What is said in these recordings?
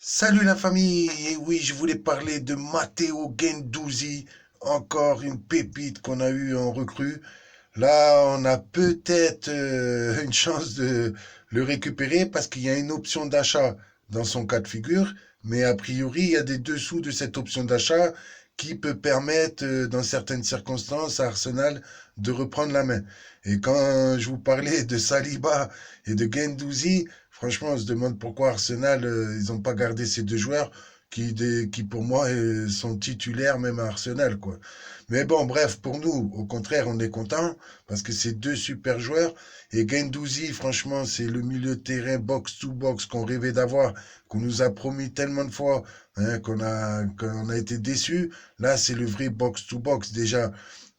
Salut la famille, et oui, je voulais parler de Matteo Guendouzi, encore une pépite qu'on a eue en recrue. Là, on a peut-être une chance de le récupérer parce qu'il y a une option d'achat dans son cas de figure, mais a priori, il y a des dessous de cette option d'achat qui peut permettre, dans certaines circonstances, à Arsenal de reprendre la main. Et quand je vous parlais de Saliba et de Guendouzi, franchement, on se demande pourquoi Arsenal, ils n'ont pas gardé ces deux joueurs qui pour moi, sont titulaires même à Arsenal, quoi. Mais bon, bref, pour nous, au contraire, on est content parce que c'est deux super joueurs. Et Guendouzi, franchement, c'est le milieu de terrain box-to-box qu'on rêvait d'avoir, qu'on nous a promis tellement de fois, hein, qu'on a été déçus. Là, c'est le vrai box-to-box. Déjà,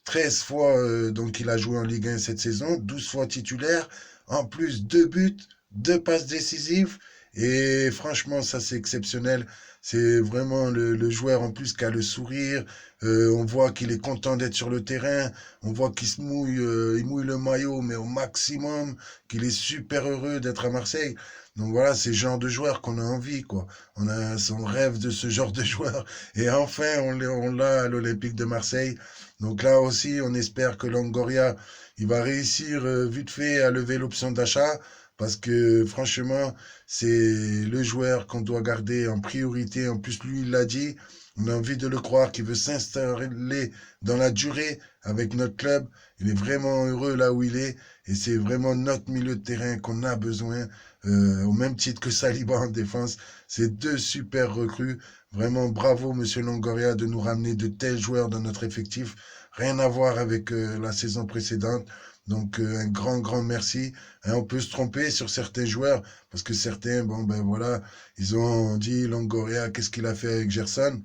13 fois donc il a joué en Ligue 1 cette saison, 12 fois titulaire, en plus 2 buts, 2 passes décisives. Et franchement, ça c'est exceptionnel. C'est vraiment le joueur en plus qui a le sourire. On voit qu'il est content d'être sur le terrain. On voit qu'il se mouille, il mouille le maillot, mais au maximum, qu'il est super heureux d'être à Marseille. Donc voilà, c'est le genre de joueur qu'on a envie, quoi. On rêve de ce genre de joueur. Et enfin, on l'a à l'Olympique de Marseille. Donc là aussi, on espère que Longoria, il va réussir vite fait à lever l'option d'achat parce que franchement, c'est le joueur qu'on doit garder en priorité. En plus, lui, il l'a dit. On a envie de le croire qu'il veut s'installer dans la durée avec notre club. Il est vraiment heureux là où il est et c'est vraiment notre milieu de terrain qu'on a besoin, au même titre que Saliba en défense. C'est deux super recrues. Vraiment bravo, monsieur Longoria, de nous ramener de tels joueurs dans notre effectif. Rien à voir avec la saison précédente. Donc un grand, grand merci. Hein, on peut se tromper sur certains joueurs parce que certains, bon ben voilà, ils ont dit Longoria, qu'est-ce qu'il a fait avec Gerson?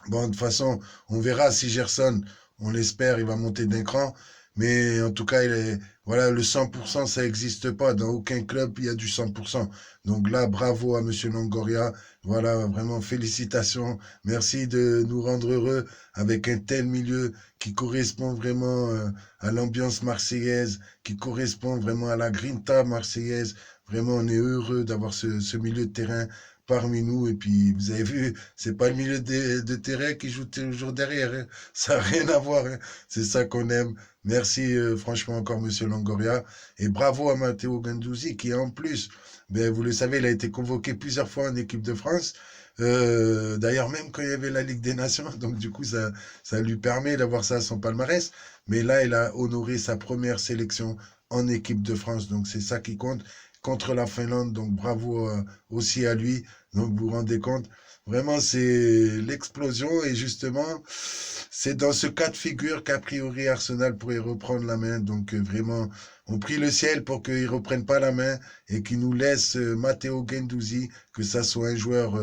Bon, de toute façon, on verra si Gerson, on l'espère, il va monter d'un cran. Mais en tout cas, voilà, le 100%, ça n'existe pas. Dans aucun club, il y a du 100%. Donc là, bravo à Monsieur Longoria. Voilà, vraiment, félicitations. Merci de nous rendre heureux avec un tel milieu qui correspond vraiment à l'ambiance marseillaise, qui correspond vraiment à la grinta marseillaise. Vraiment, on est heureux d'avoir ce milieu de terrain parmi nous. Et puis, vous avez vu, c'est pas le milieu de terrain qui joue toujours derrière, hein. Ça n'a rien à voir, hein. C'est ça qu'on aime. Merci franchement encore, Monsieur Longoria. Et bravo à Matteo Guendouzi, qui en plus, ben, vous le savez, il a été convoqué plusieurs fois en équipe de France. D'ailleurs, même quand il y avait la Ligue des Nations, donc du coup, ça lui permet d'avoir ça à son palmarès. Mais là, il a honoré sa première sélection en équipe de France. Donc c'est ça qui compte contre la Finlande. Donc bravo aussi à lui. Donc vous vous rendez compte, vraiment c'est l'explosion et justement c'est dans ce cas de figure qu'a priori Arsenal pourrait reprendre la main. Donc vraiment, on prie le ciel pour qu'il ne reprenne pas la main et qu'il nous laisse Matteo Guendouzi, que ça soit un joueur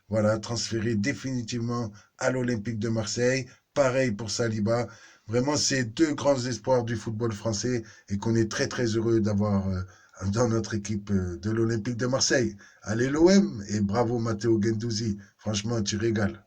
voilà, transféré définitivement à l'Olympique de Marseille. Pareil pour Saliba. Vraiment, c'est deux grands espoirs du football français et qu'on est très très heureux d'avoir dans notre équipe de l'Olympique de Marseille. Allez l'OM et bravo Matteo Guendouzi. Franchement, tu régales.